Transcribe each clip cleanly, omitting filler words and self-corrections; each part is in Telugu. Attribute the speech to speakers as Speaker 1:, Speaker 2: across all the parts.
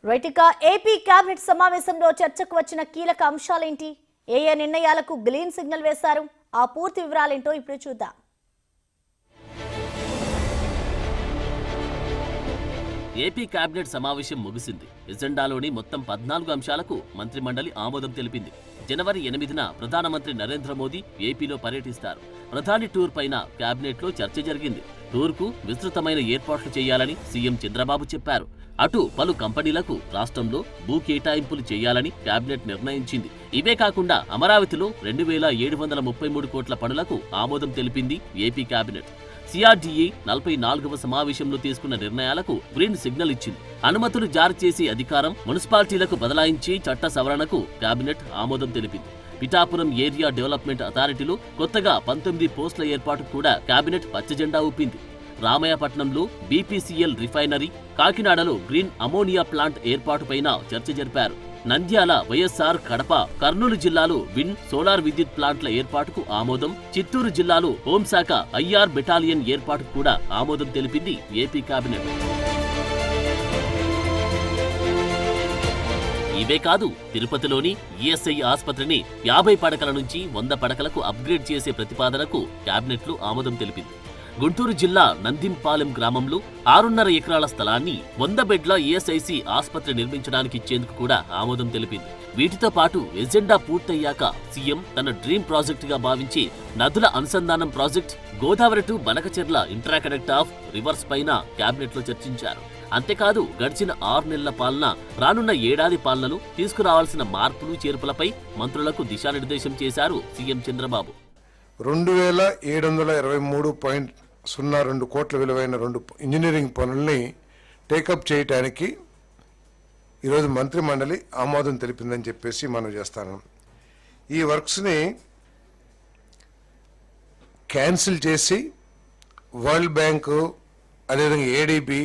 Speaker 1: రైట్, ఇక ఏపీ కేబినెట్ సమావేశంలో చర్చకు వచ్చిన కీలక అంశాలేంటి, ఏ నిర్ణయాలకు గ్రీన్ సిగ్నల్ వేశారు, ఆ పూర్తి వివరాలేంటో ఇప్పుడు చూద్దాం.
Speaker 2: ఏపీ కేబినెట్ సమావేశం ముగిసింది. ఎజెండాలోని మొత్తం 14 అంశాలకు మంత్రిమండలి ఆమోదం తెలిపింది. జనవరి 8న ప్రధానమంత్రి నరేంద్ర మోదీ ఏపీలో పర్యటిస్తారు. ప్రధాని టూర్ పైన కేబినెట్లో చర్చ జరిగింది. టూర్కు విస్తృతమైన ఏర్పాట్లు చేయాలని సీఎం చంద్రబాబు చెప్పారు. అటు పలు కంపెనీలకు రాష్ట్రంలో భూ కేటాయింపులు చేయాలని కేబినెట్ నిర్ణయించింది. ఇవే కాకుండా అమరావతిలో 2733 కోట్ల పనులకు ఆమోదం తెలిపింది ఏపీ కేబినెట్. సిఆర్డీఏ 44వ సమావేశంలో తీసుకున్న నిర్ణయాలకు గ్రీన్ సిగ్నల్ ఇచ్చింది. అనుమతులు జారీ చేసే అధికారం మున్సిపాలిటీలకు బదలాయించి చట్ట సవరణకు కేబినెట్ ఆమోదం తెలిపింది. పిఠాపురం ఏరియా డెవలప్మెంట్ అథారిటీలో కొత్తగా 19 పోస్టుల ఏర్పాటుకు కూడా కేబినెట్ పచ్చజెండా ఊపింది. రామయ్యపట్నంలో బీపీసీఎల్ రిఫైనరీ, కాకినాడలో గ్రీన్ అమోనియా ప్లాంట్ ఏర్పాటుపైన చర్చ జరిపారు. నంద్యాల, వైఎస్ఆర్, కడప, కర్నూలు జిల్లాలో విండ్, సోలార్ విద్యుత్ ప్లాంట్ల ఏర్పాటుకు ఆమోదం, చిత్తూరు జిల్లాలో హోంశాఖ ఐఆర్ బెటాలియన్ ఏర్పాటుకు కూడా ఆమోదం తెలిపింది ఏపీ కేబినెట్. ఇవే కాదు, తిరుపతిలోని ఈఎస్ఐ ఆసుపత్రిని 50 పడకల నుంచి 100 పడకలకు అప్గ్రేడ్ చేసే ప్రతిపాదనకు కేబినెట్లో ఆమోదం తెలిపింది. గుంటూరు జిల్లా నందింపాలెం గ్రామంలో 6.5 ఎకరాల స్థలాన్ని 100 బెడ్ల ఈఎస్ఐసి ఆసుపత్రి నిర్మించడానికి ఇచ్చేందుకు కూడా ఆమోదం తెలిపింది. వీటితో పాటు ఎజెండా పూర్తయ్యాక సీఎం తన డ్రీమ్ ప్రాజెక్టుగా భావించి నదుల అనుసంధానం project, Godavari to Banakacherla interconnect of rivers పైన కేబినెట్లో చర్చించారు. అంతేకాదు, గడిచిన 6 నెలల పాలన, రానున్న ఏడాది పాలనలో తీసుకురావాల్సిన మార్పులు చేర్పులపై మంత్రులకు దిశానిర్దేశం చేశారు సీఎం చంద్రబాబు.
Speaker 3: 2723.02 కోట్ల విలువైన 2 ఇంజనీరింగ్ పనుల్ని టేకప్ చేయడానికి ఈరోజు మంత్రి మండలి ఆమోదం తెలిపిందని చెప్పేసి మనం చేస్తాను. ఈ వర్క్స్ని క్యాన్సిల్ చేసి వరల్డ్ బ్యాంకు, అదేవిధంగా ఏడీబీ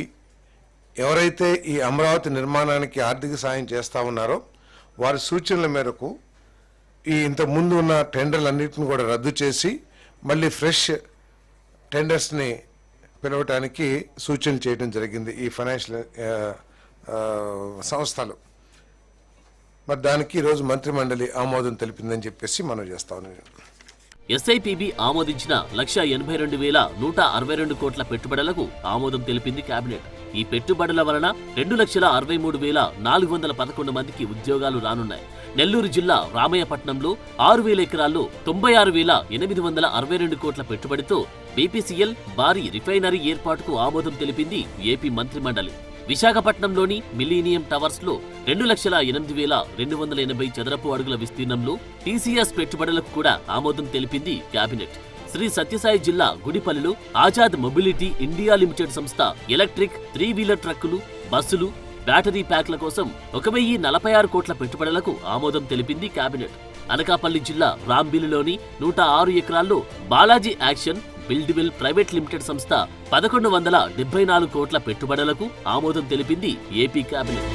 Speaker 3: ఎవరైతే ఈ అమరావతి నిర్మాణానికి ఆర్థిక సాయం చేస్తూ ఉన్నారో వారి సూచనల మేరకు ఈ ఇంతకుముందు ఉన్న టెండర్లన్నింటిని కూడా రద్దు చేసి మళ్ళీ ఫ్రెష్ టెండర్స్ని పిలవటానికి సూచనలు చేయడం జరిగింది ఈ ఫైనాన్షియల్ సంస్థలు. మరి దానికి ఈరోజు మంత్రిమండలి ఆమోదం తెలిపిందని చెప్పేసి మనం చేస్తా ఉన్నాం.
Speaker 2: ఎస్ఐపిబి ఆమోదించిన 182,162 కోట్ల పెట్టుబడులకు ఆమోదం తెలిపింది కేబినెట్. ఈ పెట్టుబడుల వలన 2,63,411 మందికి ఉద్యోగాలు రానున్నాయి. నెల్లూరు జిల్లా రామయ్యపట్నంలో 6,000 ఎకరాల్లో 96,862 కోట్ల పెట్టుబడితో బీపీసీఎల్ భారీ రిఫైనరీ ఏర్పాటుకు ఆమోదం తెలిపింది ఏపీ మంత్రిమండలి. విశాఖపట్నంలోని మిలీనియం టవర్స్ లో 2,08,280 చదరపు అడుగుల విస్తీర్ణంలో టీసీఎస్ పెట్టుబడులకు కూడా ఆమోదం తెలిపింది కేబినెట్. శ్రీ సత్యసాయి జిల్లా గుడిపల్లిలో ఆజాద్ మొబిలిటీ ఇండియా లిమిటెడ్ సంస్థ ఎలక్ట్రిక్ 3-వీలర్ ట్రక్కులు, బస్సులు, బ్యాటరీ ప్యాక్ల కోసం 1,046 కోట్ల పెట్టుబడులకు ఆమోదం తెలిపింది కేబినెట్. అనకాపల్లి జిల్లా రాంబిలిలోని 106 ఎకరాల్లో బాలాజీ యాక్షన్ బిల్డ్వెల్ ప్రైవేట్ లిమిటెడ్ సంస్థ 1174 కోట్ల పెట్టుబడులకు ఆమోదం తెలిపింది ఏపీ కేబినెట్.